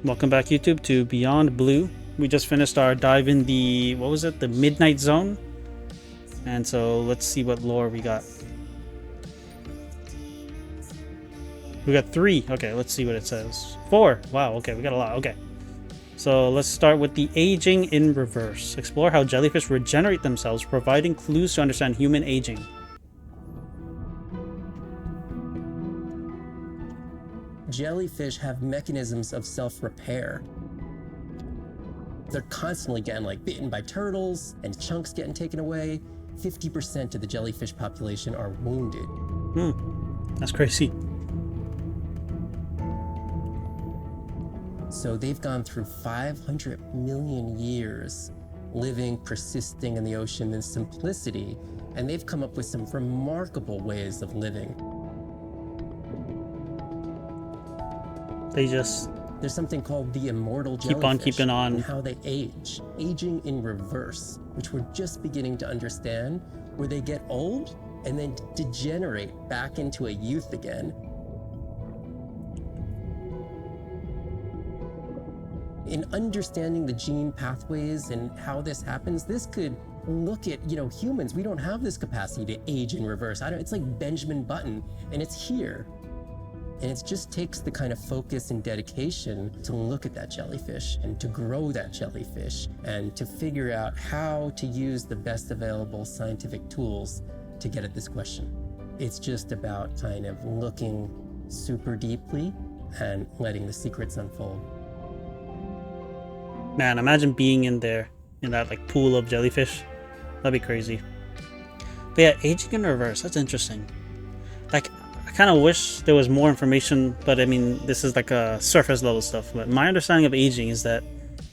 Welcome back, YouTube, to Beyond Blue. We just finished our dive in the, what was it, the Midnight Zone? And so let's see what lore we got. We got 3. Okay, let's see what it says. 4. Wow, okay, we got a lot. Okay. So let's start with the aging in reverse. Explore how jellyfish regenerate themselves, providing clues to understand human aging. Jellyfish have mechanisms of self-repair. They're constantly getting bitten by turtles and chunks getting taken away. 50% of the jellyfish population are wounded. That's crazy. So they've gone through 500 million years living, persisting in the ocean in simplicity, and they've come up with some remarkable ways of living. There's something called the immortal jellyfish. Keep on keeping on. And how they age. Aging in reverse, which we're just beginning to understand, where they get old and then degenerate back into a youth again. In understanding the gene pathways and how this happens, this could look at, humans. We don't have this capacity to age in reverse. It's like Benjamin Button, and it's here. And it just takes the kind of focus and dedication to look at that jellyfish and to grow that jellyfish and to figure out how to use the best available scientific tools to get at this question. It's just about kind of looking super deeply and letting the secrets unfold. Man, imagine being in there, in that pool of jellyfish. That'd be crazy. But yeah, aging in reverse, that's interesting. I kind of wish there was more information, but I mean, this is a surface level stuff. But my understanding of aging is that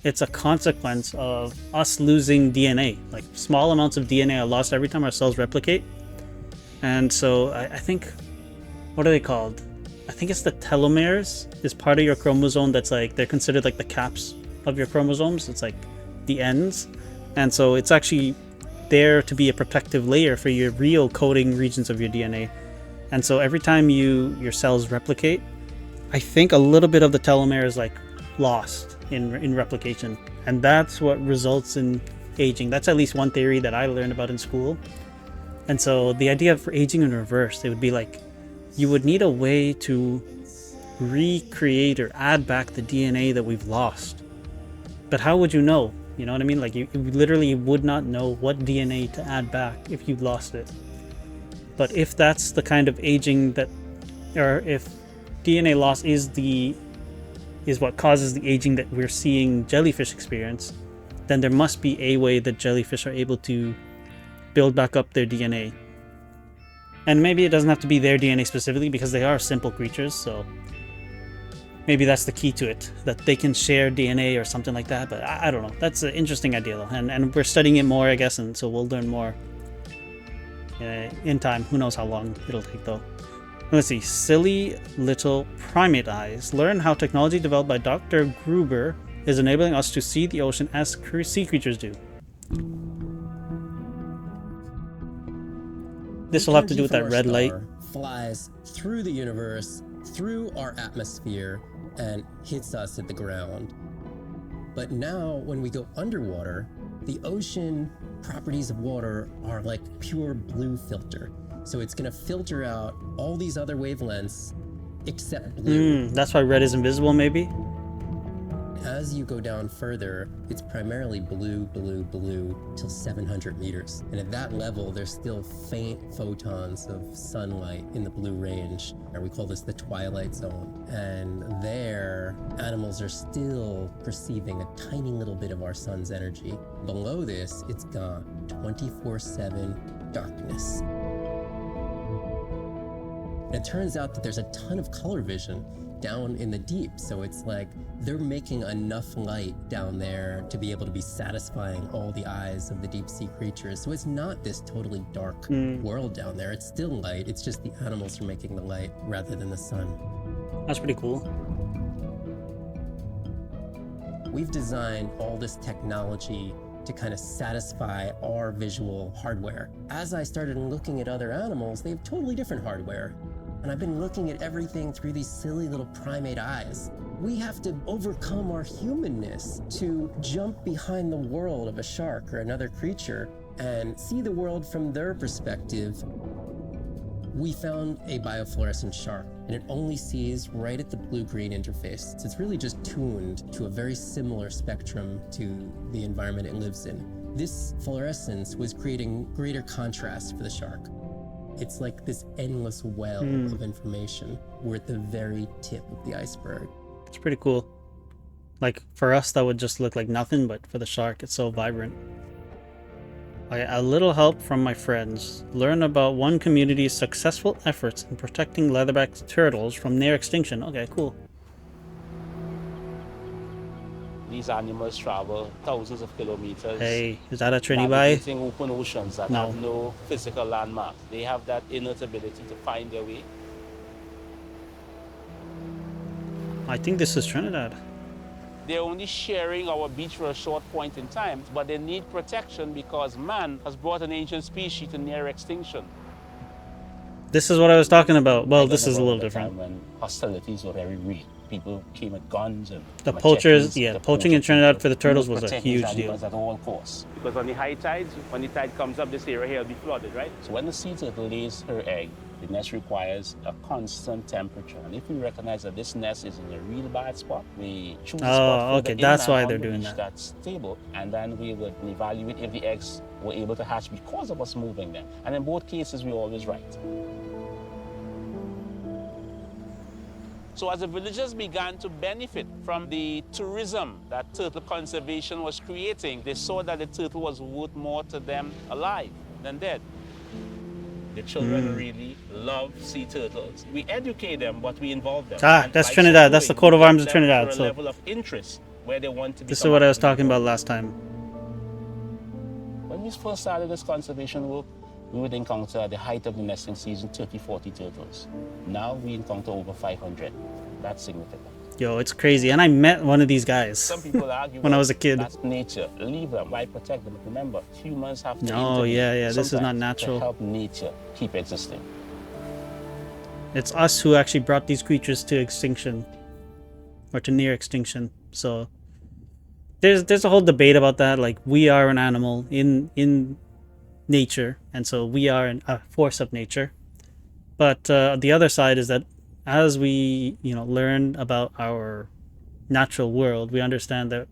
it's a consequence of us losing DNA. Small amounts of DNA are lost every time our cells replicate. And so I think, what are they called? I think it's the telomeres is part of your chromosome that's they're considered the caps of your chromosomes. It's the ends. And so it's actually there to be a protective layer for your real coding regions of your DNA. And so every time your cells replicate, I think a little bit of the telomere is lost in replication. And that's what results in aging. That's at least one theory that I learned about in school. And so the idea for aging in reverse, it would be you would need a way to recreate or add back the DNA that we've lost. But how would you know? You know what I mean? You literally would not know what DNA to add back if you lost it. But if that's the kind of aging or if DNA loss is what causes the aging that we're seeing jellyfish experience, then there must be a way that jellyfish are able to build back up their DNA. And maybe it doesn't have to be their DNA specifically, because they are simple creatures, so maybe that's the key to it, that they can share DNA or something like that. But I don't know. That's an interesting idea, though. And we're studying it more, I guess, and so we'll learn more in time. Who knows how long it'll take, though. Let's see. Silly little primate eyes. Learn how technology developed by Dr. Gruber is enabling us to see the ocean as sea creatures do. This will have to do with that red light. Flies through the universe, through our atmosphere, and hits us at the ground. But now, when we go underwater, the ocean properties of water are like pure blue filter. So it's going to filter out all these other wavelengths except blue. That's why red is invisible, maybe? As you go down further, it's primarily blue, blue, blue till 700 meters. And at that level, there's still faint photons of sunlight in the blue range. And we call this the twilight zone. And there, animals are still perceiving a tiny little bit of our sun's energy. Below this, it's gone. 24/7 darkness. And it turns out that there's a ton of color vision down in the deep. So it's they're making enough light down there to be able to be satisfying all the eyes of the deep sea creatures. So it's not this totally dark world down there. It's still light. It's just the animals are making the light rather than the sun. That's pretty cool. We've designed all this technology to kind of satisfy our visual hardware. As I started looking at other animals, they have totally different hardware. and I've been looking at everything through these silly little primate eyes. We have to overcome our humanness to jump behind the world of a shark or another creature and see the world from their perspective. We found a biofluorescent shark, and it only sees right at the blue-green interface. So it's really just tuned to a very similar spectrum to the environment it lives in. This fluorescence was creating greater contrast for the shark. It's like this endless well of information. We're at the very tip of the iceberg. It's pretty cool. Like, for us, that would just look like nothing, but for the shark, it's so vibrant. A little help from my friends. Learn about one community's successful efforts in protecting leatherback turtles from near extinction. Okay, cool. These animals travel thousands of kilometers. Hey, is that a Trini Bai? Navigating open oceans that No. have no physical landmarks. They have that innate ability to find their way. I think this is Trinidad. They're only sharing our beach for a short point in time, but they need protection because man has brought an ancient species to near extinction. This is what I was talking about. Well, I this don't is a know little the different. time when hostilities were very real. People came with guns and The machetes poachers, to yeah, poach poaching in at Trinidad people. for the turtles We was a protect these huge deal. animals at all costs. Because on the high tides, when the tide comes up, this area here will be flooded, right? So when the sea turtle lays her egg, the nest requires a constant temperature. And if we recognize that this nest is in a real bad spot, we choose a Oh, spot further okay, that's inland why on they're the doing beach that. that's stable, and then we would evaluate if the eggs were able to hatch because of us moving them. And in both cases, we're always right. So as the villagers began to benefit from the tourism that turtle conservation was creating, they saw that the turtle was worth more to them alive than dead. The children really love sea turtles. We educate them, but we involve them. Ah, And that's by Trinidad. so That's the doing, coat of we arms get of them Trinidad, to a so- level of interest where they want to This is become what I was active talking about involved. last time. When we first started this conservation work, we would encounter at the height of the nesting season 30, 40 turtles. Now we encounter over 500. That's significant. Yo, it's crazy. And I met one of these guys. Some people argue When I well, was a kid. That's nature. Leave them. Why protect them? Remember, humans have to No, intervene yeah, this is not sometimes natural. to help nature keep existing. It's us who actually brought these creatures to extinction. Or to near extinction. So there's a whole debate about that. Like, we are an animal in nature, and so we are a force of nature. But the other side is that as we learn about our natural world, we understand that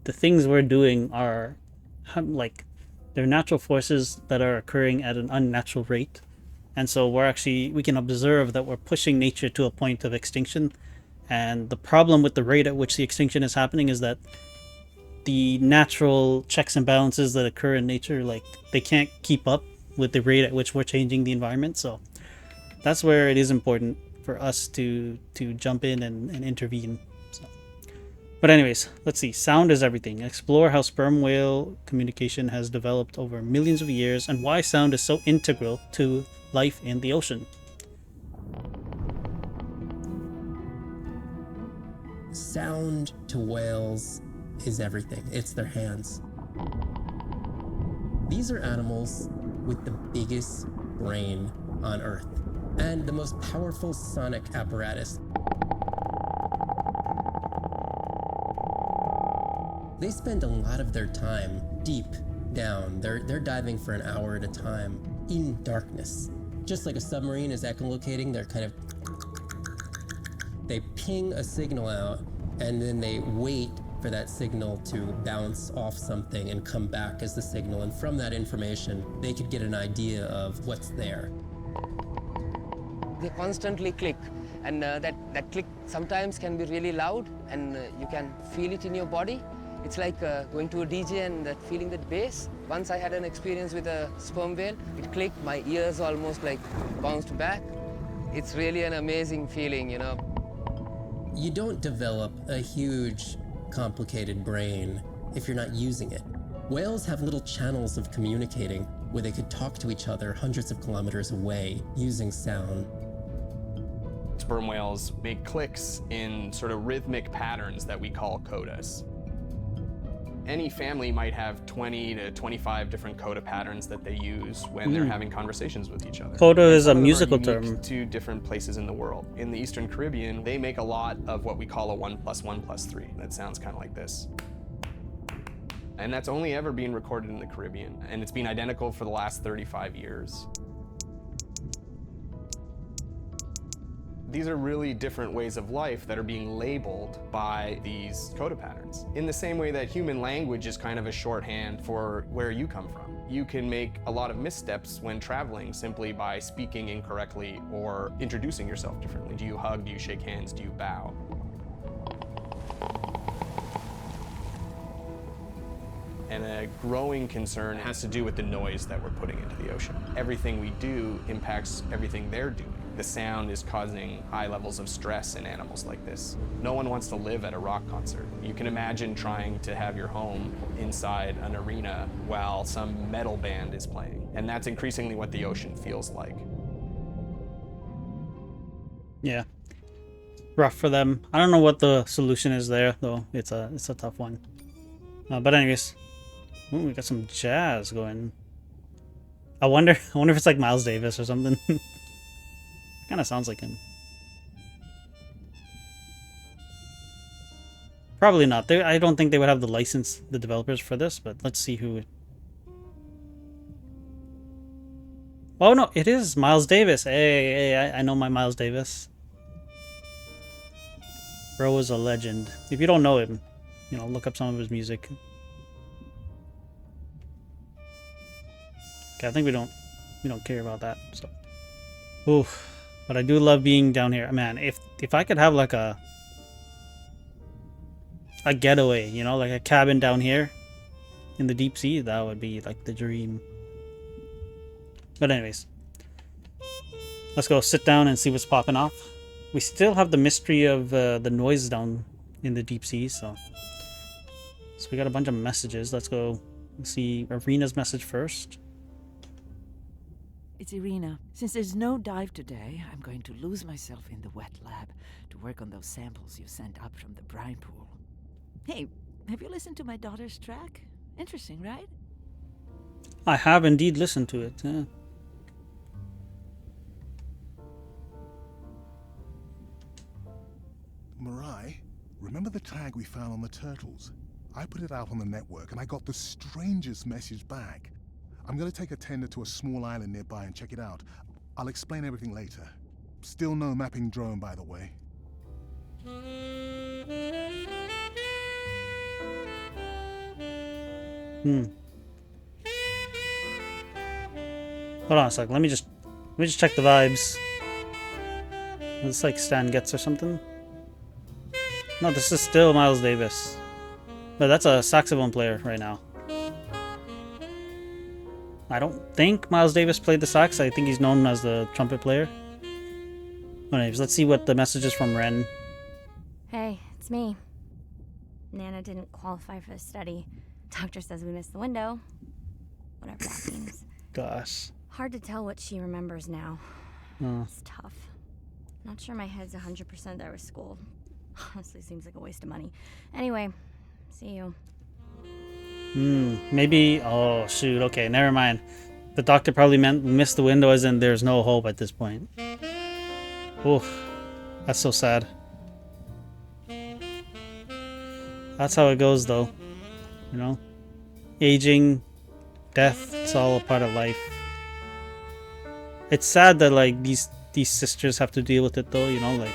the things we're doing are like they're natural forces that are occurring at an unnatural rate, and so we can observe that we're pushing nature to a point of extinction. And the problem with the rate at which the extinction is happening is that the natural checks and balances that occur in nature, like, they can't keep up with the rate at which we're changing the environment. So that's where it is important for us to jump in and intervene. So, but anyways, let's see. Sound is everything. Explore how sperm whale communication has developed over millions of years and why sound is so integral to life in the ocean. Sound to whales is everything. It's their hands. These are animals with the biggest brain on Earth and the most powerful sonic apparatus. They spend a lot of their time deep down. They're diving for an hour at a time in darkness. Just like a submarine is echolocating, they ping a signal out and then they wait for that signal to bounce off something and come back as the signal. And from that information, they could get an idea of what's there. They constantly click, and that click sometimes can be really loud, and you can feel it in your body. It's like going to a DJ and feeling that bass. Once I had an experience with a sperm whale. It clicked, my ears almost like bounced back. It's really an amazing feeling, You don't develop a huge, complicated brain if you're not using it. Whales have little channels of communicating where they could talk to each other hundreds of kilometers away using sound. Sperm whales make clicks in sort of rhythmic patterns that we call codas. Any family might have 20 to 25 different coda patterns that they use when they're having conversations with each other. Coda And is some a of them are musical unique term. to different places in the world. In the Eastern Caribbean, they make a lot of what we call a 1 + 1 + 3. That sounds kind of like this. And that's only ever been recorded in the Caribbean, and it's been identical for the last 35 years. These are really different ways of life that are being labeled by these coda patterns. In the same way that human language is kind of a shorthand for where you come from. You can make a lot of missteps when traveling simply by speaking incorrectly or introducing yourself differently. Do you hug? Do you shake hands? Do you bow? And a growing concern has to do with the noise that we're putting into the ocean. Everything we do impacts everything they're doing. The sound is causing high levels of stress in animals like this. No one wants to live at a rock concert. You can imagine trying to have your home inside an arena while some metal band is playing. And that's increasingly what the ocean feels like. Yeah. Rough for them. I don't know what the solution is there, though. It's a tough one. But anyways, ooh, we got some jazz going. I wonder if it's like Miles Davis or something. Kind of sounds like him. Probably not. I don't think they would have the license, the developers, for this, but let's see who. Oh no, it is Miles Davis. Hey, I know my Miles Davis. Bro is a legend. If you don't know him, you know, look up some of his music. Okay, I think we don't care about that. So, oof. But I do love being down here. Man, if I could have like a getaway, you know, like a cabin down here in the deep sea, that would be like the dream. But anyways, let's go sit down and see what's popping off. We still have the mystery of the noise down in the deep sea, so we got a bunch of messages. Let's go see Irina's message first. It's Irina. Since there's no dive today, I'm going to lose myself in the wet lab to work on those samples you sent up from the brine pool. Hey, have you listened to my daughter's track? Interesting, right? I have indeed listened to it, yeah. Mirai, remember the tag we found on the turtles? I put it out on the network and I got the strangest message back. I'm gonna take a tender to a small island nearby and check it out. I'll explain everything later. Still no mapping drone, by the way. Hold on a sec. Let me just check the vibes. It's like Stan Getz or something. No, this is still Miles Davis. But that's a saxophone player right now. I don't think Miles Davis played the sax. I think he's known as the trumpet player. Anyways, let's see what the message is from Ren. Hey, it's me. Nana didn't qualify for the study. Doctor says we missed the window. Whatever that means. Gosh. Hard to tell what she remembers now. Oh. It's tough. Not sure my head's 100% there with school. Honestly, seems like a waste of money. Anyway, see you. Maybe. Oh, shoot. Okay, never mind. The doctor probably meant missed the window as in there's no hope at this point. Oof. That's so sad. That's how it goes, though. You know? Aging, death, it's all a part of life. It's sad that, like, these sisters have to deal with it, though, you know? Like,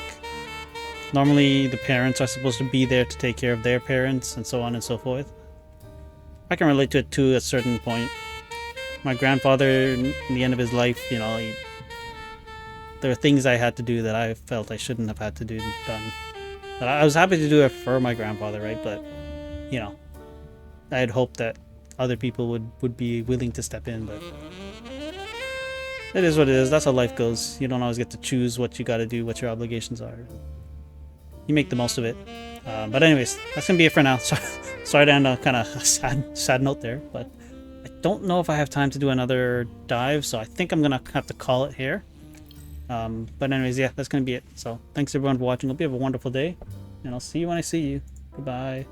normally the parents are supposed to be there to take care of their parents and so on and so forth. I can relate to it to a certain point. My grandfather, in the end of his life, you know, there were things I had to do that I felt I shouldn't have had to done. But I was happy to do it for my grandfather, right? But, you know, I had hoped that other people would be willing to step in, but it is what it is. That's how life goes. You don't always get to choose what you got to do, what your obligations are. You make the most of it. But anyways, that's gonna be it for now. Sorry to end on kind of a sad note there, but I don't know if I have time to do another dive, so I think I'm gonna have to call it here. But anyways, yeah, that's gonna be it. So thanks everyone for watching. Hope you have a wonderful day, and I'll see you when I see you. Goodbye.